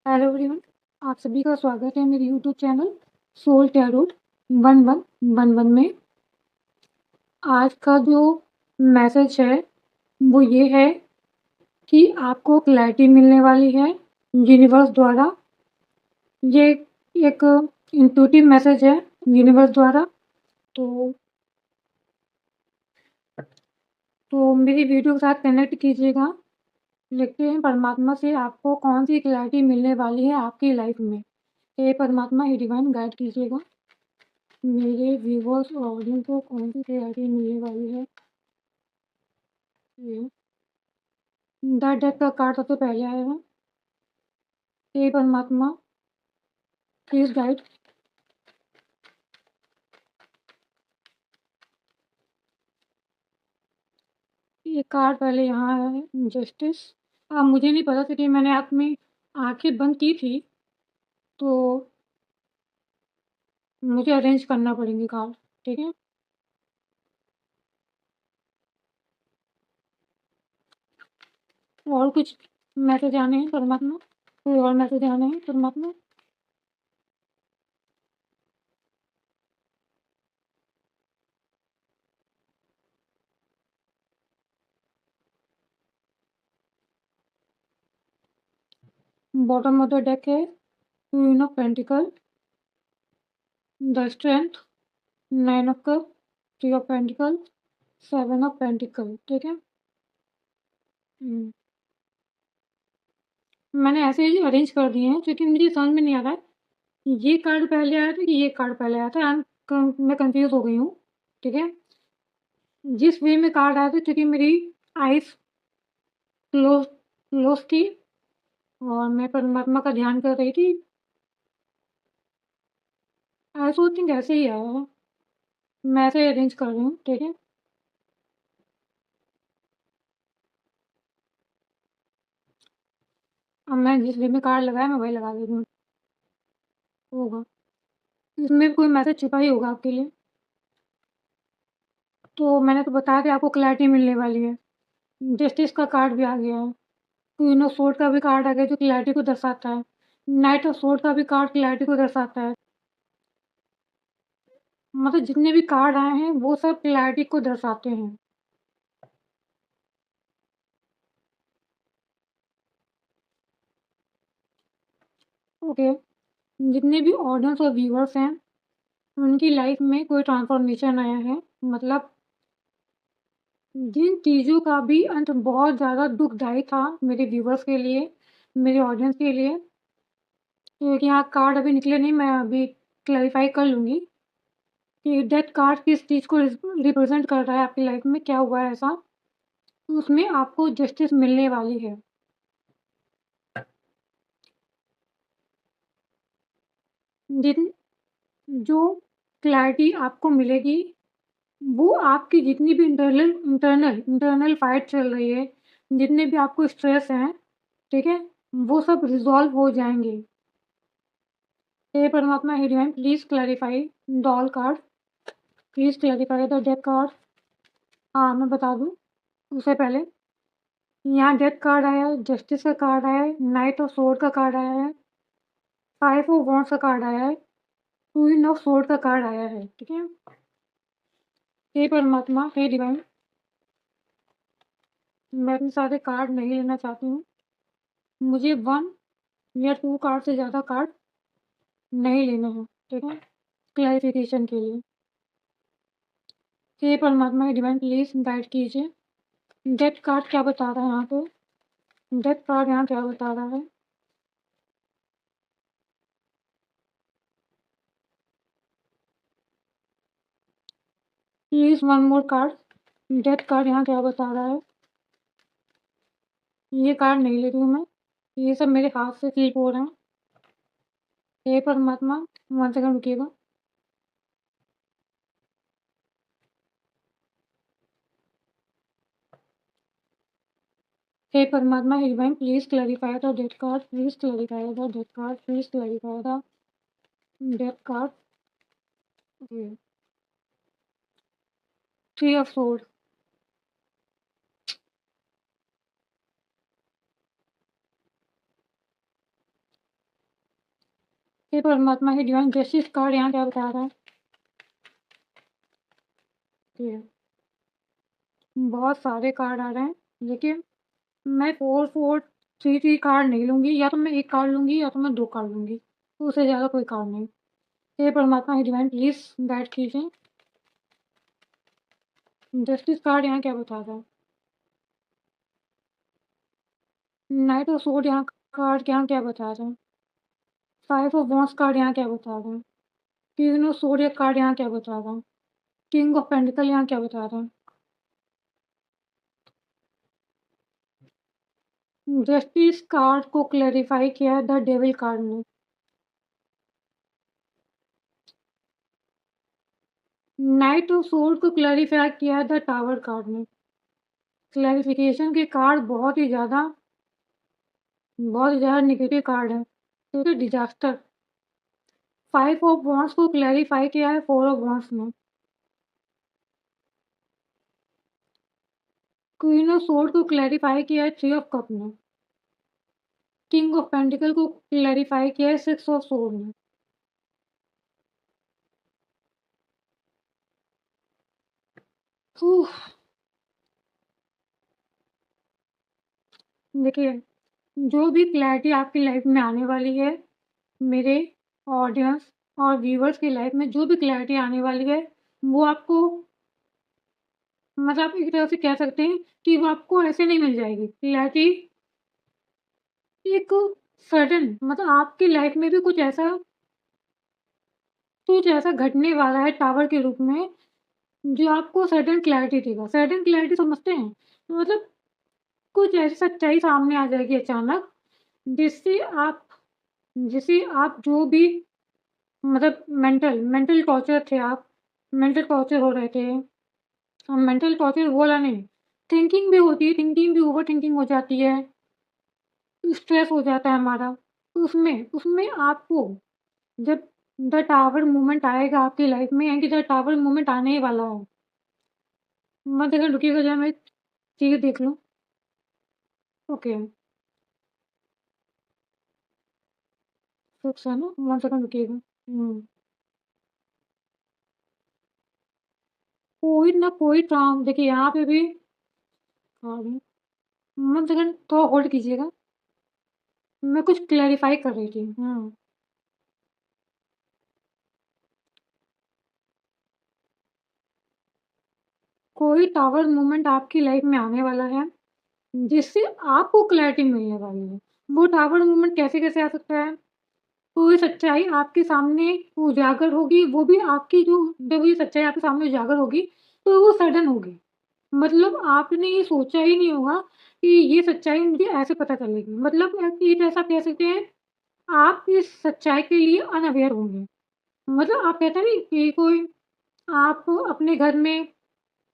Hello everyone, आप सभी का स्वागत है मेरे यूट्यूब चैनल सोल टैरोट 1111 में। आज का जो मैसेज है वो ये है कि आपको क्लैरिटी मिलने वाली है यूनिवर्स द्वारा। ये एक इंट्यूटिव मैसेज है यूनिवर्स द्वारा। तो मेरी वीडियो के साथ कनेक्ट कीजिएगा। देखते हैं परमात्मा से आपको कौन सी क्लैरिटी मिलने वाली है आपकी लाइफ में। ये परमात्मा ही डिवाइन गाइड कीजिएगा। मेरे व्यूवर्स और ऑडियंस को कौन सी क्लैरिटी मिलने वाली है। द डेथ का कार्ड सबसे पहले आया है। हे परमात्मा प्लीज गाइड। ये कार्ड पहले यहाँ आया है जस्टिस। अब मुझे नहीं पता था कि मैंने अपनी आंखें बंद की थी, तो मुझे अरेंज करना पड़ेंगे कार्ड। ठीक है, और कुछ मैसेज आने हैं परमात्मा, कोई और मैसेज आने हैं परमात्मा। बॉटम ऑफ द डेक है queen of pentacle, the strength, nine of cup, three of pentacle, seven of pentacle. ठीक है, मैंने ऐसे ही अरेंज कर दिए हैं क्योंकि मुझे समझ में नहीं आ रहा है ये कार्ड पहले आया था कि ये कार्ड पहले आया था। मैं कंफ्यूज हो गई हूँ। ठीक है, जिस वे में कार्ड आया था क्योंकि मेरी आइज क्लोज क्लोज थी और मैं परमात्मा का ध्यान कर रही थी। आई सो थिंक ऐसे ही आया है। मैं ऐसे अरेंज कर रही हूँ। ठीक है, अब मैं जिस वे में कार्ड लगाया मैं वही लगा दे रही हूँ। होगा इसमें कोई मैसेज छिपा ही होगा आपके लिए। तो मैंने तो बताया कि आपको क्लैरिटी मिलने वाली है। जस्टिस का कार्ड भी आ गया है। क्वीन ऑफ सोर्ड का भी कार्ड आ गया जो क्लैरिटी को दर्शाता है। नाइट ऑफ सोर्ड का भी कार्ड क्लैरिटी को दर्शाता है। मतलब जितने भी कार्ड आए हैं वो सब क्लैरिटी को दर्शाते हैं। ओके, जितने भी ऑडियंस और व्यूअर्स हैं उनकी लाइफ में कोई ट्रांसफॉर्मेशन आया है। मतलब जिन चीज़ों का भी अंत बहुत ज़्यादा दुखदायी था मेरे व्यूअर्स के लिए, मेरे ऑडियंस के लिए, क्योंकि यहाँ कार्ड अभी निकले नहीं, मैं अभी क्लैरिफाई कर लूँगी कि डेथ कार्ड किस चीज़ को रिप्रेजेंट कर रहा है आपकी लाइफ में, क्या हुआ है ऐसा। तो उसमें आपको जस्टिस मिलने वाली है। जिन जो क्लैरिटी आपको मिलेगी वो आपकी जितनी भी इंटरनल फाइट चल रही है, जितने भी आपको स्ट्रेस हैं, ठीक है, वो सब रिजॉल्व हो जाएंगे। हे परमात्मा, हे divine please clarify the all card, please clarify the death card. हाँ, मैं बता दूँ उससे पहले यहाँ डेथ कार्ड आया है, जस्टिस का कार्ड आया है, नाइट ऑफ सोर्ड का कार्ड आया है, फाइव ऑफ वॉन्ड्स का कार्ड आया है, क्वीन ऑफ सोर्ड का कार्ड आया है। ठीक है, हे परमात्मा, हे डिवाइन, मैं अपने सारे कार्ड नहीं लेना चाहती हूँ। मुझे 1 या 2 कार्ड से ज़्यादा कार्ड नहीं लेने हैं। ठीक है, क्लैरिफिकेशन के लिए। हे परमात्मा, हे डिवाइन प्लीज गाइड कीजिए। डेथ कार्ड क्या बता रहा है यहाँ पे? डेथ कार्ड यहाँ क्या बता रहा है? Please one more card. Death card यहाँ क्या बता रहा है? ये कार्ड नहीं ले रही हूँ मैं, ये सब मेरे हाथ से स्लिप हो रहे हैं। हे परमात्मा, 1 सेकंड रुकिएगा। हे परमात्मा, हे divine please clarify the death card, please clarify the death card, please clarify the death card. Three of sword, हे परमात्मा, हे डिवाइन जस्टिस कार्ड यहाँ क्या बता रहा है? ये बहुत सारे कार्ड आ रहे हैं, लेकिन मैं 4-4-3-3 कार्ड नहीं लूँगी, या तो मैं 1 कार्ड लूँगी या तो मैं 2 कार्ड लूँगी, उससे ज़्यादा कोई कार्ड नहीं। हे परमात्मा, हे डिवाइन प्लीज़ गाइड कीजिए। जस्टिस कार्ड यहाँ क्या बता रहा है? नाइट ऑफ सोर्ड यहाँ कार्ड यहाँ क्या बता रहा है? 5 ऑफ वॉन्ड्स कार्ड यहाँ क्या बता रहा है? क्वीन ऑफ सोर्ड या कार्ड यहाँ क्या बता रहा है? किंग ऑफ पेंटिकल यहाँ क्या बता रहा है? जस्टिस कार्ड को क्लैरिफाई किया है द डेविल कार्ड ने। नाइट ऑफ सोर्ड को क्लैरिफाई किया है द टावर कार्ड ने। क्लैरिफिकेशन के कार्ड बहुत ही ज़्यादा नेगेटिव कार्ड है, ठीक है। डिजास्टर। 5 ऑफ वॉन्ड्स को क्लैरिफाई किया है 4 ऑफ वॉन्ड्स ने। क्वीन ऑफ सोर्ड को क्लैरिफाई किया है 3 ऑफ कप ने। किंग ऑफ पेंटिकल को क्लैरिफाई किया है 6 ऑफ सोर्ड ने। देखिए, जो भी क्लैरिटी आपकी लाइफ में आने वाली है, मेरे ऑडियंस और व्यूअर्स की लाइफ में जो भी क्लैरिटी आने वाली है, वो आपको मतलब आप एक तरह से कह सकते हैं कि वो आपको ऐसे नहीं मिल जाएगी। क्लैरिटी एक सडन मतलब आपकी लाइफ में भी कुछ ऐसा घटने वाला है टावर के रूप में, जो आपको सडन क्लैरिटी देगा। सडन क्लैरिटी समझते हैं? मतलब कुछ ऐसी सच्चाई सामने आ जाएगी अचानक, जिससे आप जिसे आप जो भी मतलब मेंटल टॉर्चर थे आप, मेंटल टॉर्चर हो रहे थे। मेंटल टॉर्चर वो वाला नहीं, थिंकिंग भी होती है, थिंकिंग भी ओवरथिंकिंग हो जाती है, स्ट्रेस हो जाता है हमारा। तो उसमें उसमें आपको जब द टावर मोमेंट आएगा आपकी लाइफ में, यानी कि द टावर मोमेंट आने ही वाला है। 1 सेकंड रुकिएगा, ज़रा मैं चीज़ देख लूँ। ओके, फिक्स है ना? 1 सेकंड रुकिएगा। कोई ना कोई देखिए यहाँ पे भी 1 सेकंड थोड़ा होल्ड कीजिएगा। मैं कुछ क्लैरिफ़ाई कर रही थी। कोई टावर मोमेंट आपकी लाइफ में आने वाला है, जिससे आपको क्लैरिटी मिलने वाली है। वो टावर मोमेंट कैसे-कैसे आ सकता है? कोई सच्चाई आपके सामने उजागर होगी, वो भी आपकी जो जब ये सच्चाई आपके सामने उजागर होगी, तो वो सडन होगी। मतलब आपने ये सोचा ही नहीं होगा कि ये सच्चाई मुझे ऐसे पता चलेगी। मतलब एक ऐसा कह सकते हैं, आप इस सच्चाई के लिए अनअवेयर होंगे। मतलब आप कहते हैं नहीं कि कोई आप अपने घर में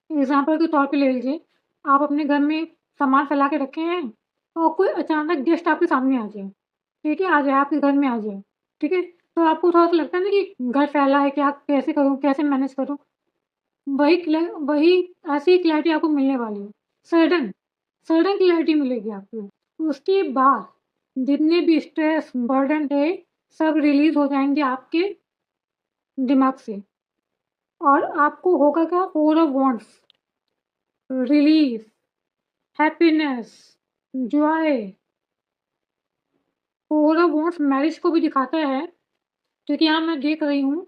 एग्ज़ाम्पल के तौर पे ले लीजिए, आप अपने घर में सामान फैला के रखे हैं और कोई अचानक गेस्ट आपके सामने आ जाए, ठीक है? आ जाए, आपके घर में आ जाए, ठीक है? तो आपको थोड़ा-सा लगता है ना कि घर फैला है, क्या कैसे करूँ, कैसे मैनेज करूँ? वही ऐसी ही क्लैरिटी आपको मिलने वाली है। सडन सडन क्लैरिटी मिलेगी आपको। उसके बाद जितने भी स्ट्रेस, बर्डन थे, सब रिलीज़ हो जाएँगे आपके दिमाग से और आपको होगा क्या? 4 of wands, relief, happiness, Joy. 4 of wands marriage को भी दिखाता है, क्योंकि यहाँ मैं देख रही हूँ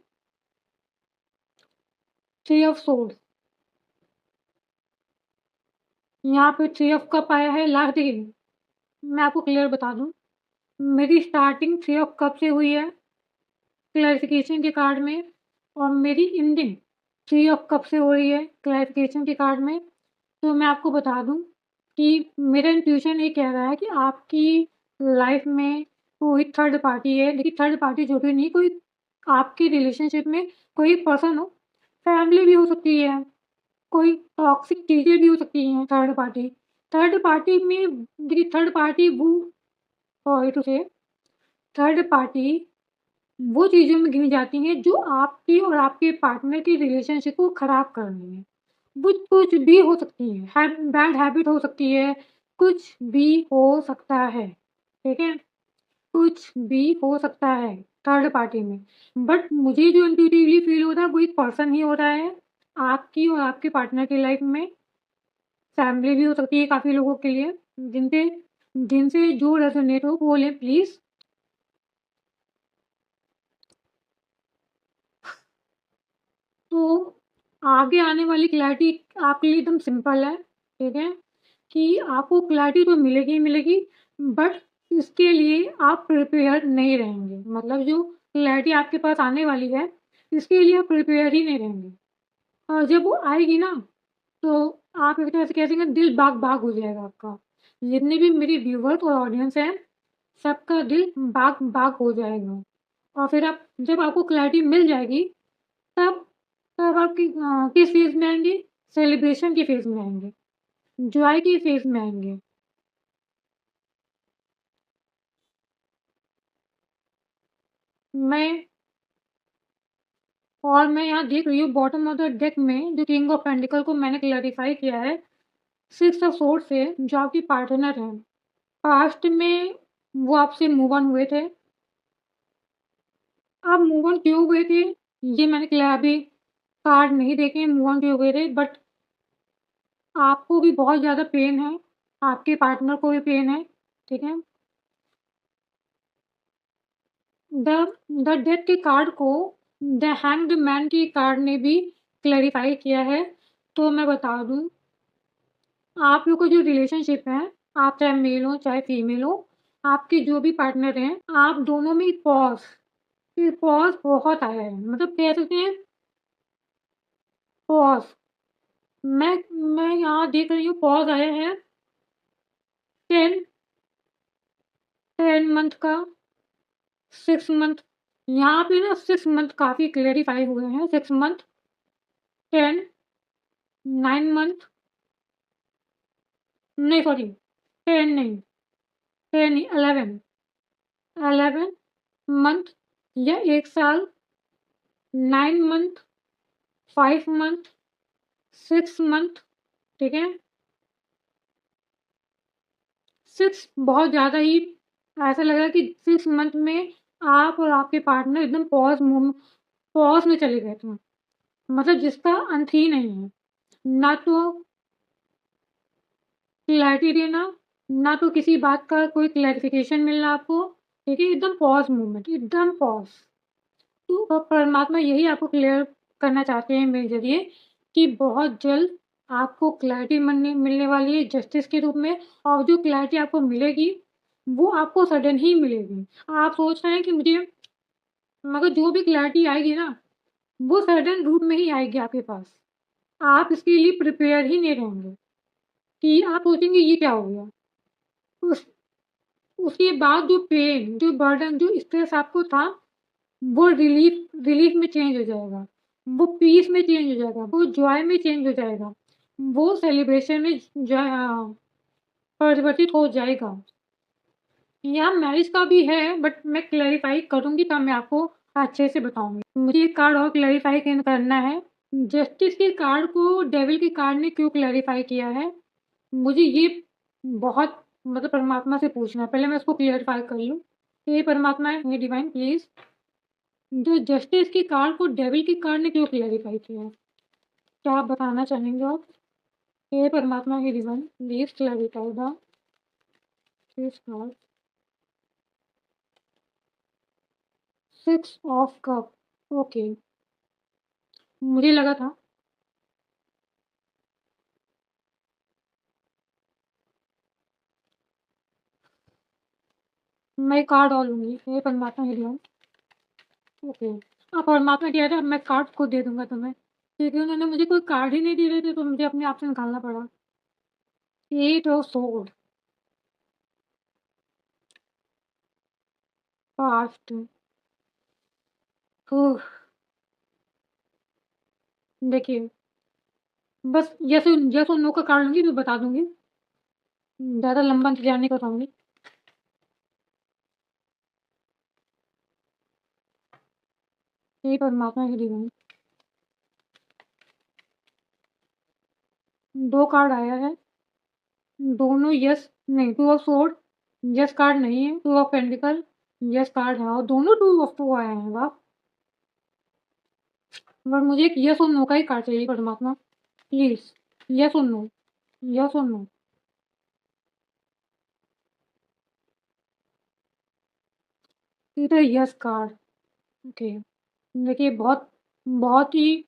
3 ऑफ सोर्ड्स। यहाँ पे 3 ऑफ कप आया है। लास्ट देखिए, मैं आपको क्लियर बता दूँ, मेरी स्टार्टिंग 3 ऑफ कप से हुई है क्लैरिफ़िकेशन के कार्ड में, और मेरी एंडिंग 3 ऑफ कप से हो रही है क्लैरिफ़िकेशन के कार्ड में। तो मैं आपको बता दूँ कि मेरा इंट्यूशन ये कह रहा है कि आपकी लाइफ़ में कोई थर्ड पार्टी है, लेकिन थर्ड पार्टी ज़रूरी नहीं, कोई आपके रिलेशनशिप में कोई पर्सन हो, फैमिली भी हो सकती है, कोई टॉक्सिक चीज़ें भी हो सकती हैं थर्ड पार्टी। थर्ड पार्टी में देखिए, थर्ड पार्टी वो सॉरी टू से थर्ड पार्टी वो चीज़ों में गिनी जाती हैं जो आपकी और आपके पार्टनर की रिलेशनशिप को ख़राब कर रही हैं। वो कुछ भी हो सकती हैं, बैड हैबिट हो सकती है, कुछ भी हो सकता है, ठीक है? कुछ भी हो सकता है। थर्ड पार्टी में। बट मुझे जो इंट्यूटिवली फ़ील हो रहा है वो एक पर्सन ही हो रहा है, आपकी और आपके पार्टनर की लाइफ़ में। फैमिली भी हो सकती है काफ़ी लोगों के लिए, जिनसे जिनसे जो रेज़ोनेट हो वो लें प्लीज़। तो आगे आने वाली क्लैरिटी आपके लिए एकदम सिंपल है, ठीक है? कि आपको क्लैरिटी तो मिलेगी ही मिलेगी, बट इसके लिए आप प्रिपेयर नहीं रहेंगे। मतलब जो क्लैरिटी आपके पास आने वाली है, इसके लिए आप प्रिपेयर ही नहीं रहेंगे। और जब वो आएगी ना, तो आप एक तरह से कह सकते हैं दिल बाग-बाग हो जाएगा आपका। जितने भी मेरे व्यूअर्स और ऑडियंस हैं, सबका दिल बाग-बाग हो जाएगा। और फिर आप जब आपको क्लैरिटी मिल जाएगी, तब तब आप किस फ़ेज़ में आएँगे? सेलिब्रेशन के फ़ेज़ में आएँगे, जॉय के फ़ेज़ में आएँगे। मैं मैं यहाँ देख रही हूँ बॉटम ऑफ द डेक में जो किंग ऑफ पेंटिकल को मैंने क्लैरिफ़ाई किया है, सिक्स ऑफ सोर्ड्स से जो आपके पार्टनर हैं। पास्ट में वो आपसे मूव ऑन हुए थे। अब मूव ऑन क्यों हुए थे, ये मैंने अभी कार्ड नहीं देखे मूव ऑन क्यों हुए थे, बट आपको भी बहुत ज़्यादा पेन है, आपके पार्टनर को भी पेन है, ठीक है? द द डेथ के कार्ड को द हैंग्ड मैन की कार्ड ने भी क्लैरिफ़ाई किया है। तो मैं बता दूँ, आप लोग का जो रिलेशनशिप है, आप चाहे मेल हो, चाहे फीमेल हो, आपके जो भी पार्टनर हैं, आप दोनों में ये पॉज़ बहुत आया है। मतलब कह सकते हैं पॉज़। मैं मैं यहाँ देख रही हूँ पॉज़ आया है 10 10 मंथ का, 6 मंथ। यहाँ पे ना 6 मंथ काफ़ी क्लैरिफ़ाई हुए हैं। 6 मंथ, 10, 9 मंथ, नहीं सॉरी 10 नहीं, 10 नहीं 11, 11 मंथ या 1 साल, 9 मंथ, 5 मंथ, 6 मंथ, ठीक है? 6 बहुत ज़्यादा ही ऐसा लगा कि 6 मंथ में आप और आपके पार्टनर एकदम पॉज़ में चले गए थे। मतलब जिसका अंत ही नहीं है। ना तो क्लैरिटी देना, ना तो किसी बात का कोई क्लैरिफ़िकेशन मिलना आपको, ठीक है? एकदम पॉज़ मोमेंट, एकदम पॉज़। तो परमात्मा यही आपको क्लियर करना चाहते हैं मेरे ज़रिए कि बहुत जल्द आपको क्लैरिटी मिलने मिलने वाली है जस्टिस के रूप में, और जो क्लैरिटी आपको मिलेगी, वो आपको सडन ही मिलेगी। आप सोच रहे हैं कि मुझे मगर जो भी क्लैरिटी आएगी ना, वो सडन रूप में ही आएगी आपके पास। आप इसके लिए प्रिपेयर ही नहीं रहेंगे कि आप सोचेंगे ये क्या हो गया? उस उसके बाद जो पेन, जो बर्डन, जो स्ट्रेस आपको था, वो रिलीफ़ रिलीफ़ में चेंज हो जाएगा। वो पीस में चेंज हो जाएगा, वो जॉय में चेंज हो जाएगा। वो सेलिब्रेशन में परिवर्तित हो जाएगा। यहाँ मैरिज का भी है, बट मैं क्लैरिफ़ाई करूँगी तब मैं आपको अच्छे से बताऊँगी। मुझे एक कार्ड और क्लैरिफ़ाई करना है। जस्टिस के कार्ड को डेविल के कार्ड ने क्यों क्लैरिफ़ाई किया है? मुझे ये बहुत मतलब परमात्मा से पूछना है। पहले मैं उसको क्लैरिफ़ाई कर लूँ। हे परमात्मा, हे डिवाइन प्लीज़, जो जस्टिस की कार्ड को डेविल की कार्ड ने क्यों क्लैरिफ़ाई किया है? क्या आप बताना चाहेंगे आप? हे परमात्मा, हे divine please clarify the this card. 6 of cup, okay. मुझे लगा था मैं कार्ड और लूँगी। हे परमात्मा, हे डिवाइन, ओके। परमात्मा कह रहे हैं अब मैं कार्ड खुद दे दूँगा तुम्हें, क्योंकि उन्होंने मुझे कोई कार्ड ही नहीं दे रहे थे, तो मुझे अपने आप से निकालना पड़ा। 8 ऑफ सोर्ड, पास्ट, ओह! देखिए, बस येस और नो का कार्ड लूँगी, फिर बता दूँगी। ज़्यादा लंबा इंतज़ार नहीं करवाऊँगी। हे परमात्मा, हे डिवाइन, 2 कार्ड आया है, दोनों येस नहीं, 2 ऑफ सोर्ड येस कार्ड नहीं है, 2 ऑफ पेंटिकल यस कार्ड है और दोनों 2 ऑफ 2 आए हैं, वाह! बट मुझे एक यस और नो का ही कार्ड चाहिए परमात्मा, प्लीज़। यस और नो, यस और नो। इधर यस कार्ड, ओके। देखिए बहुत बहुत ही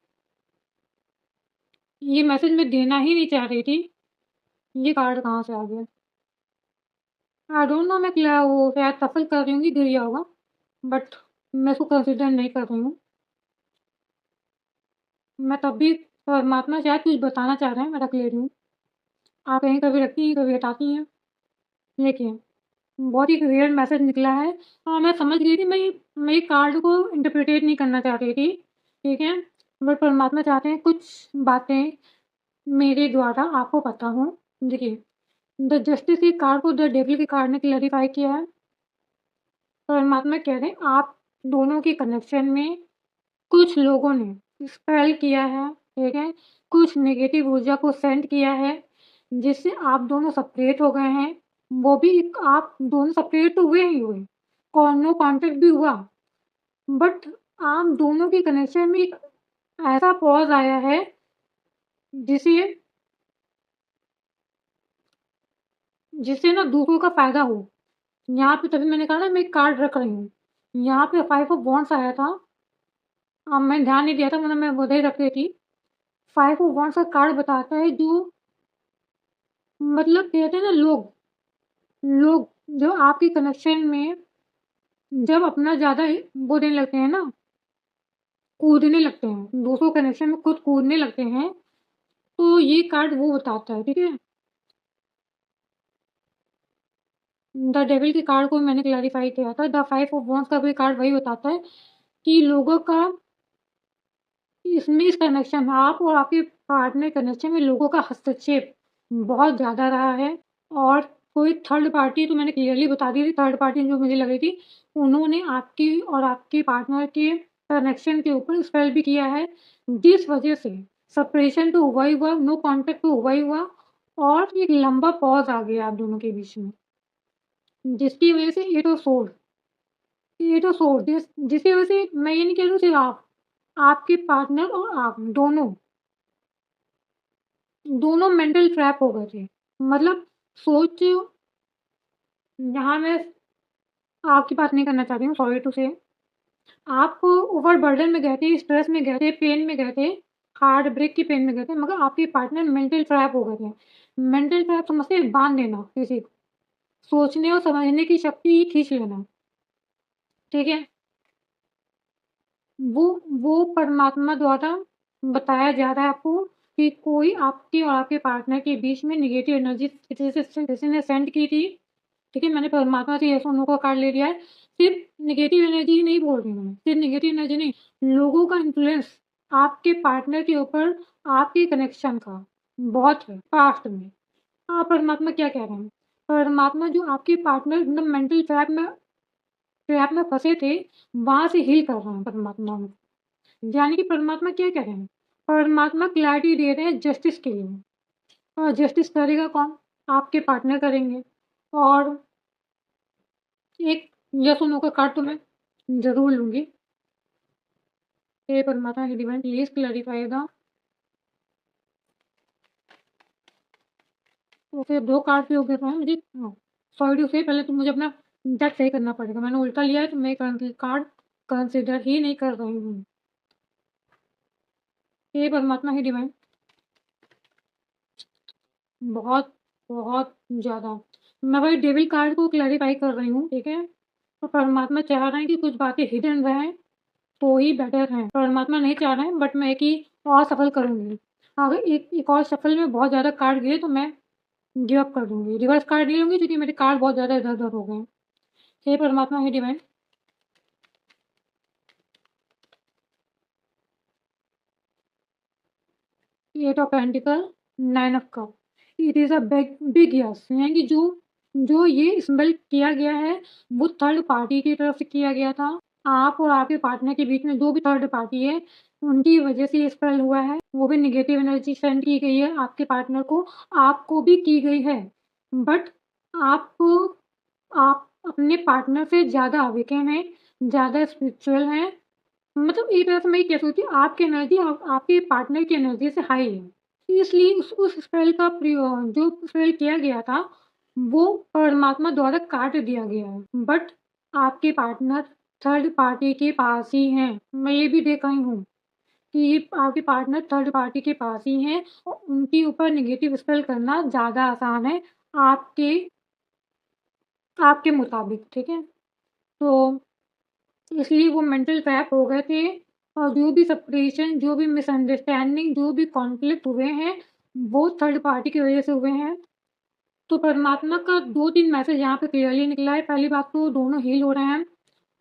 ये मैसेज मैं देना ही नहीं चाह रही थी, ये कार्ड कहाँ से आ गया? आई डोंट नो मैं क्या वो शायद सफल कर रही होंगी, गिर गया होगा, बट मैं इसको कंसीडर नहीं कर रही हूँ। मैं तब भी परमात्मा शायद कुछ बताना चाह रहे हैं, मैं रख ले रही हूँ। आप कहीं कभी रखती हैं, कभी हटाती हैं। देखिए, बहुत ही रेयर मैसेज निकला है और मैं समझ गई थी मैं ये कार्ड को इंटरप्रिटेट नहीं करना चाह रही थी, ठीक है? बट परमात्मा चाहते हैं कुछ बातें मेरे द्वारा आपको पता हों। देखिए, द जस्टिस के कार्ड को द डेविल के कार्ड ने क्लैरिफ़ाई किया है। परमात्मा कह रहे हैं आप दोनों के कनेक्शन में कुछ लोगों ने स्पेल किया है, ठीक है? कुछ नेगेटिव ऊर्जा को सेंड किया है, जिससे आप दोनों सेपरेट हो गए हैं। वो भी एक आप दोनों सेपरेट तो हुए ही हुए, नो कॉन्टैक्ट भी हुआ, बट आप दोनों के कनेक्शन में एक ऐसा पॉज़ आया है, जिसे जिससे ना दूसरों का फ़ायदा हो। यहाँ पे तभी मैंने कहा ना मैं एक कार्ड रख रही हूँ। यहाँ पे 5 ऑफ वांड्स आया था, मैंने ध्यान नहीं दिया था वरना मैं उधर ही रख देती। 5 ऑफ वांड्स का कार्ड बताता है जो मतलब कहते हैं ना लोग लोग जो आपके कनेक्शन में जब अपना ज़्यादा ही वो देने लगते हैं ना, कूदने लगते हैं, दूसरों कनेक्शन में खुद कूदने लगते हैं, तो ये कार्ड वो बताता है, ठीक है? द डेविल के कार्ड को मैंने क्लैरिफ़ाई किया था, द 5 ऑफ वांड्स का भी कार्ड वही बताता है कि लोगों का इसमें इस कनेक्शन में आप और आपके पार्टनर कनेक्शन में लोगों का हस्तक्षेप बहुत ज़्यादा रहा है और कोई थर्ड पार्टी तो मैंने क्लियरली बता दी थी, थर्ड पार्टी जो मुझे लग रही थी, उन्होंने आपकी और आपके पार्टनर के कनेक्शन के ऊपर स्पेल भी किया है, जिस वजह से सेपरेशन तो हुआ ही हुआ, नो कॉन्टैक्ट तो हुआ ही हुआ और एक लंबा पॉज़ आ गया आप दोनों के बीच में, जिसकी वजह से ये तो सोच जिसकी वजह से मैं ये नहीं कह रही हूँ सिर्फ आप, आपके पार्टनर और आप दोनों मेंटल ट्रैप हो गए थे। मतलब सोच यहाँ मैं आपकी बात नहीं करना चाह रही हूँ, सॉरी टू से। आप ओवरबर्डन में गए थे, स्ट्रेस में गए थे, पेन में गए थे, हार्ट ब्रेक की पेन में गए थे, मगर आपके पार्टनर मेंटल ट्रैप हो गए थे। मेंटल ट्रैप समझते हैं बाँध देना किसी को, सोचने और समझने की शक्ति खींच लेना, ठीक है? वो वो परमात्मा द्वारा बताया जा रहा है आपको कि कोई आपके और आपके पार्टनर के बीच में नेगेटिव एनर्जी किसी ने सेंड की थी, ठीक है? मैंने परमात्मा से येस और नो का कार्ड ले लिया है। सिर्फ़ नेगेटिव एनर्जी ही नहीं बोल रही हूँ मैं, सिर्फ़ नेगेटिव एनर्जी नहीं, लोगों का इन्फ्लुएंस आपके पार्टनर के ऊपर आपके कनेक्शन का बहुत है पास्ट में। परमात्मा क्या कह रहे हैं? परमात्मा जो आपके पार्टनर एकदम मेंटल ट्रैप में फँसे थे, वहाँ से हील कर रहे हैं परमात्मा उनको। यानी कि परमात्मा क्या कह रहे हैं? परमात्मा क्लैरिटी दे रहे हैं जस्टिस के लिए और जस्टिस करेगा कौन? आपके पार्टनर करेंगे और एक येस और नो का कार्ड तो मैं ज़रूर लूँगी। हे परमात्मा हे divine please clarify the okay 2 card पे हो गया था मुझे सॉरी टू से पहले तो मुझे अपना डेक सही करना पड़ेगा। मैंने उल्टा लिया है तो मैं कार्ड कंसीडर ही नहीं कर रही हूँ। हे परमात्मा हे डिवाइन बहुत, बहुत ज़्यादा। मैं वही डेविल कार्ड को क्लैरिफ़ाई कर रही हूँ, ठीक है? तो परमात्मा चाह रहे हैं कि कुछ बातें हिडन रहें, तो ही बेटर है। परमात्मा नहीं चाह रहे हैं बट मैं एक ही और सफल करूँगी। अगर एक और सफल में बहुत ज़्यादा कार्ड गिरे तो मैं गिव अप कर दूँगी। रिवर्स कार्ड नहीं लूँगी क्योंकि मेरे कार्ड बहुत ज़्यादा इधर-उधर हो गए हैं। हे परमात्मा, हे divine eight of pentacle, 9 of cup. It is a big yes यानी कि जो ये स्पेल किया गया है, वो थर्ड पार्टी की तरफ से किया गया था। आप और आपके पार्टनर के बीच में जो भी थर्ड पार्टी है, उनकी वजह से ये स्पेल हुआ है। वो भी नेगेटिव एनर्जी सेंड की गई है आपके पार्टनर को, आपको भी की गई है। बट आपको आप अपने पार्टनर से ज़्यादा अवेकन हैं, ज़्यादा स्पिरिचुअल हैं। मतलब एक तरह से मैं ये कह सकती हूँ आपकी एनर्जी आपके पार्टनर की एनर्जी से हाई है। इसलिए उस स्पेल का जो स्पेल किया गया था, वो परमात्मा द्वारा काट दिया गया है। बट आपके पार्टनर थर्ड पार्टी के पास ही हैं। मैं ये भी देख रही हूँ कि आपके पार्टनर थर्ड पार्टी के पास ही हैं और उनके ऊपर नेगेटिव स्पेल करना ज़्यादा आसान है आपके आपके मुताबिक, ठीक है? तो इसलिए वो मेंटल ट्रैप हो गए थे और जो भी सेपरेशन, जो भी मिसअंडरस्टैंडिंग, जो भी कॉन्फ्लिक्ट हुए हैं, वो थर्ड पार्टी की वज़ह से हुए हैं। तो परमात्मा का 2-3 मैसेज यहाँ पे क्लियरली निकला है। पहली बात तो दोनों हील हो रहे हैं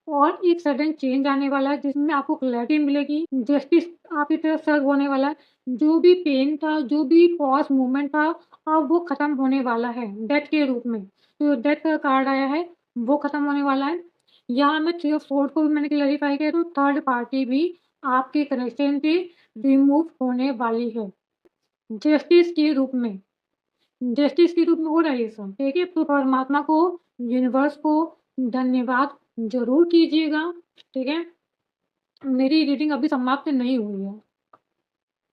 और एक सडन चेंज आने वाला है जिसमें आपको क्लैरिटी मिलेगी, जस्टिस आपकी तरफ सर्व होने वाला है। जो भी पेन था, जो भी पॉज़ मूवमेंट था, अब वो खत्म होने वाला है डेथ के रूप में। तो डेथ का कार्ड आया है, वो खत्म होने वाला है। यहाँ मैं थ्री ऑफ सोर्ड को भी मैंने क्लैरिफ़ाई किया तो थर्ड पार्टी भी आपके कनेक्शन से रिमूव होने वाली है, जस्टिस के रूप में। जस्टिस के रूप में हो रहा है ये सब, ठीक है? तो परमात्मा को, यूनिवर्स को धन्यवाद ज़रूर कीजिएगा, ठीक है? मेरी रीडिंग अभी समाप्त नहीं हुई है।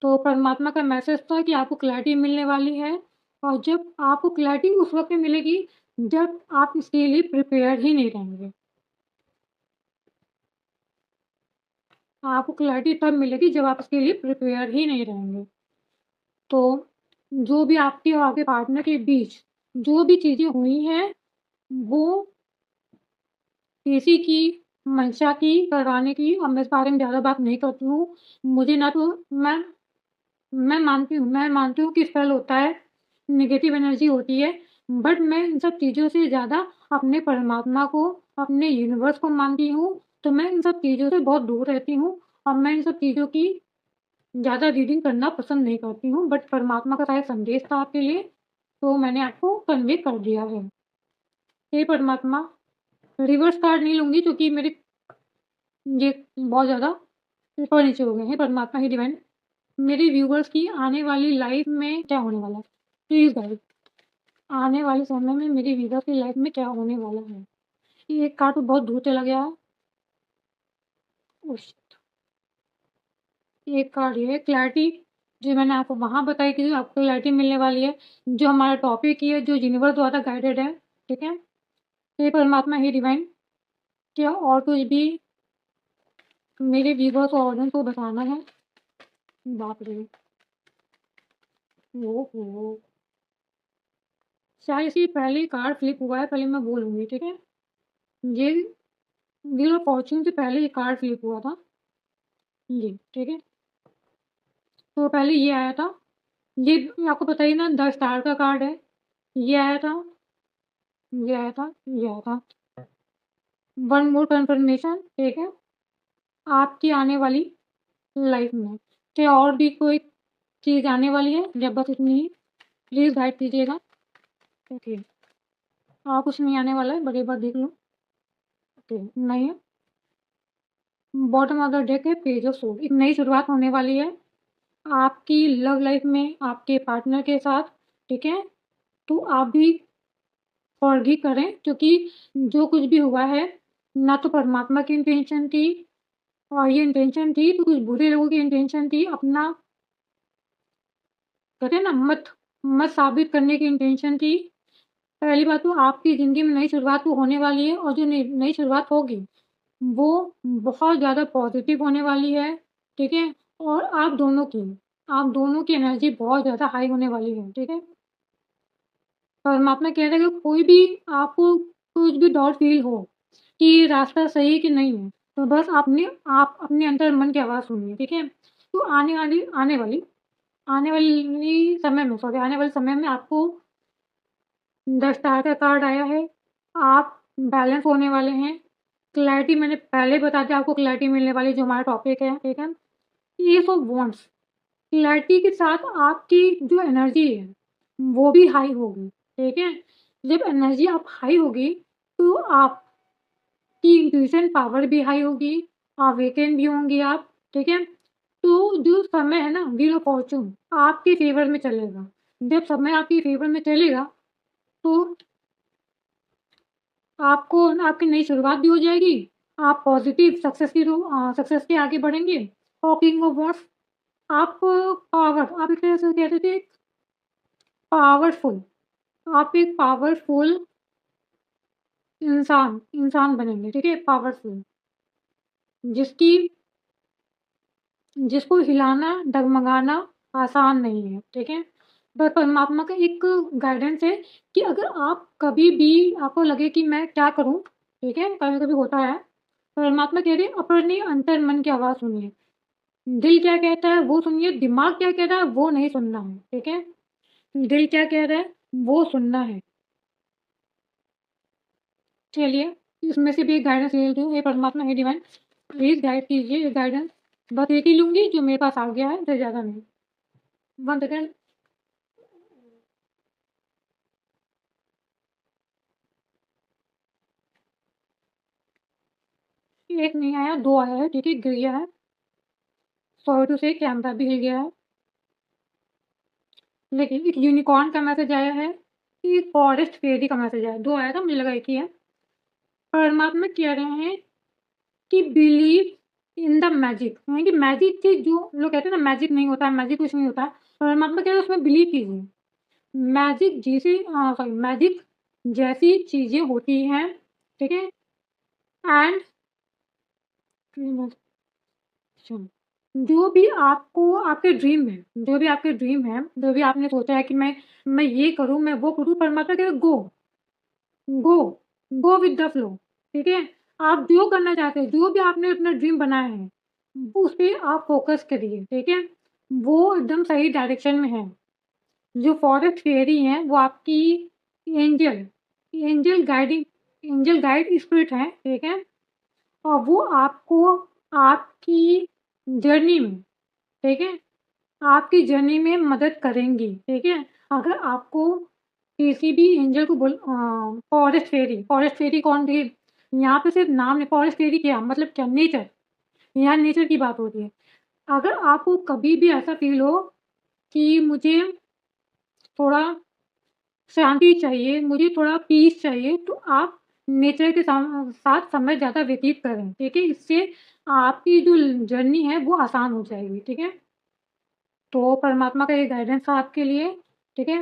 तो परमात्मा का मैसेज था कि आपको क्लैरिटी मिलने वाली है और जब आपको क्लैरिटी उस वक़्त मिलेगी जब आप इसके लिए प्रिपेयर्ड ही नहीं रहेंगे। आपको क्लैरिटी तब मिलेगी जब आप इसके लिए प्रिपेयर्ड ही नहीं रहेंगे। तो जो भी आपके और आपके पार्टनर के बीच जो भी चीज़ें हुई हैं, वो किसी की मंशा की करवाने की और मैं इस बारे में ज़्यादा बात नहीं करती हूँ। मुझे ना तो मैं मानती हूँ कि स्पेल होता है, नेगेटिव एनर्जी होती है, बट मैं इन सब चीज़ों से ज़्यादा अपने परमात्मा को, अपने यूनिवर्स को मानती हूँ, तो मैं इन सब चीज़ों से बहुत दूर रहती हूँ और मैं इन सब चीज़ों की ज़्यादा रीडिंग करना पसंद नहीं करती हूँ, बट परमात्मा का शायद संदेश था आपके लिए, तो मैंने आपको कन्वे कर दिया है। हे परमात्मा, रिवर्स कार्ड नहीं लूँगी क्योंकि मेरे ये बहुत ज़्यादा ऊपर-नीचे हो गए हैं। परमात्मा हे डिवाइन, मेरे व्यूअर्स की आने वाली लाइफ़ में क्या होने वाला है? प्लीज़ गाइड, आने वाले समय में मेरे व्यूअर्स की लाइफ़ में क्या होने वाला है? ये एक कार्ड तो बहुत दूर चला गया है। Oh shit! एक कार्ड ये है क्लैरिटी, जो मैंने आपको वहाँ बताई कि जो आपको क्लैरिटी मिलने वाली है, जो हमारा टॉपिक ये है, जो यूनिवर्स द्वारा गाइडेड है, ठीक है? हे परमात्मा, हे डिवाइन, क्या और कुछ भी मेरे व्यूअर्स और ऑडियंस को बताना है? बाप रे! ओहो! शायद इससे पहले कार्ड फ्लिप हुआ है, पहले मैं बोलूँगी, ठीक है? ये व्हील ऑफ फॉर्च्यून से पहले ये कार्ड फ्लिप हुआ था। ये, ठीक है? तो पहले ये आया था। ये आपको पता ही ना द स्टार का कार्ड है। ये आया था, ये आया था, ये आया था। वन मोर कन्फर्मेशन, ठीक है? आपकी आने वाली लाइफ़ में क्या और भी कोई चीज़ आने वाली है या बस इतनी ही? प्लीज़ गाइड कीजिएगा। ओके, और कुछ नहीं आने वाला है, बट एक बार देख लो। ओके, नहीं है। बॉटम ऑफ द डेक है पेज ऑफ सोर्ड, एक नई शुरुआत होने वाली है आपकी लव लाइफ़ में, आपके पार्टनर के साथ, ठीक है? तो आप भी फॉरगिव करें क्योंकि जो कुछ भी हुआ है, ना तो परमात्मा की इंटेंशन थी और ये इंटेंशन थी तो कुछ बुरे लोगों की इंटेंशन थी अपना कहते हैं ना मत मत साबित करने की इंटेंशन थी। पहली बात तो आपकी ज़िंदगी में नई शुरुआत तो होने वाली है और जो नई शुरुआत होगी, वो बहुत ज़्यादा पॉज़िटिव होने वाली है, ठीक है? और आप दोनों की एनर्जी बहुत ज़्यादा हाई होने वाली है, ठीक है? परमात्मा कह रहे हैं कि कोई भी आपको कुछ भी डाउट फ़ील हो कि ये रास्ता सही है कि नहीं है, तो बस आप अपने अंदर मन की आवाज़ सुनिए, ठीक है? तो आने वाले समय में आपको 10 स्टार का कार्ड आया है, आप बैलेंस होने वाले हैं। क्लैरिटी मैंने पहले बता दिया आपको क्लैरिटी मिलने वाली है जो हमारा टॉपिक है, ठीक है? एस ऑफ वांड्स, क्लैरिटी के साथ आपकी जो एनर्जी है, वो भी हाई होगी, ठीक है? जब एनर्जी आप हाई होगी, तो आपकी इंट्यूशन पावर भी हाई होगी, अवेकन भी होंगी आप, ठीक है? तो जो समय है ना व्हील ऑफ फॉर्च्यून आपके फ़ेवर में चलेगा। जब समय आपके फ़ेवर में चलेगा, तो आपको आपकी नई शुरुआत भी हो जाएगी। आप पॉज़िटिव सक्सेस के आगे बढ़ेंगे। और किंग ऑफ वॉन्ड्स, आप एक तरह से कहते थे पावरफुल, आप एक पावरफुल इंसान बनेंगे, ठीक है? पावरफुल, जिसकी जिसको हिलाना, डगमगाना आसान नहीं है, ठीक है? पर परमात्मा का एक गाइडेंस है कि अगर आप कभी भी आपको लगे कि मैं क्या करूँ, ठीक है? कभी-कभी होता है, परमात्मा कह रहे हैं अपने अंतर्मन की आवाज़ सुनिए। दिल क्या कहता है वो सुनिए, दिमाग क्या कह रहा है वो नहीं सुनना है, ठीक है? दिल क्या कह रहा है वो सुनना है। चलिए, इसमें से भी एक गाइडेंस ले लेती हूँ, हे परमात्मा, हे डिवाइन, प्लीज़ गाइड कीजिए, ये गाइडेंस बस एक ही लूँगी जो मेरे पास आ गया है, इससे ज़्यादा नहीं। 1 सेकंड। एक नहीं आया, 2 आया है, ठीक है, गिर गया है। सॉरी टू से कैमरा भी हिल गया है। लेकिन एक यूनिकॉर्न का मैसेज आया है, एक फॉरेस्ट फेयरी का मैसेज आया है। 2 आया था, मुझे लगा एक ही है। परमात्मा कह रहे हैं कि बिलीव इन द मैजिक, यानी कि मैजिक के जो लोग कहते हैं ना मैजिक नहीं होता है, मैजिक कुछ नहीं होता है। परमात्मा कह रहे हैं उसमें बिलीव कीजिए। मैजिक जैसी चीज़ें होती हैं, ठीक है? एंड जो भी आपको आपके ड्रीम है, जो भी आपने सोचा है कि मैं ये करूँ, मैं वो करूँ, परमात्मा कह रहे हैं गो, गो विद द फ्लो, ठीक है? आप जो करना चाहते हैं, जो भी आपने अपना ड्रीम बनाया है, उस पे आप फ़ोकस करिए, ठीक है? वो एकदम सही डायरेक्शन में है। जो फॉरेस्ट फेयरी हैं, वो आपकी angel angel guiding angel guide spirit हैं, ठीक है? और वो आपको आपकी जर्नी में, ठीक है? आपकी जर्नी में मदद करेंगी, ठीक है? अगर आपको किसी भी एंजल को फॉरेस्ट फेरी कौन थी? यहाँ पे सिर्फ़ नाम है, फॉरेस्ट फेरी क्या मतलब क्या? नेचर, यहाँ नेचर की बात हो रही है। अगर आपको कभी भी ऐसा फ़ील हो कि मुझे थोड़ा शांति चाहिए, मुझे थोड़ा पीस चाहिए, तो आप नेचर के साथ समय ज़्यादा व्यतीत करें, ठीक है? इससे आपकी जो जर्नी है वो आसान हो जाएगी, ठीक है? तो परमात्मा का ये गाइडेंस था आपके लिए, ठीक है?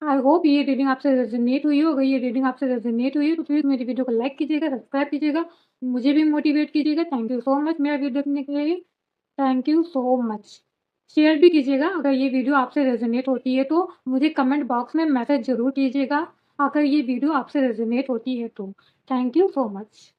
आई होप ये रीडिंग आपसे रेज़ोनेट हुई हो। अगर ये रीडिंग आपसे रेज़ोनेट हुई है तो प्लीज़ मेरी वीडियो को लाइक कीजिएगा, सब्सक्राइब कीजिएगा, मुझे भी मोटिवेट कीजिएगा। थैंक यू सो मच मेरा वीडियो देखने के लिए। Thank you so much. Share भी कीजिएगा अगर ये वीडियो आपसे रेज़ोनेट होती है तो मुझे कमेंट बॉक्स में मैसेज ज़रूर कीजिएगा, अगर ये वीडियो आपसे रेज़ोनेट होती है तो। Thank you so much.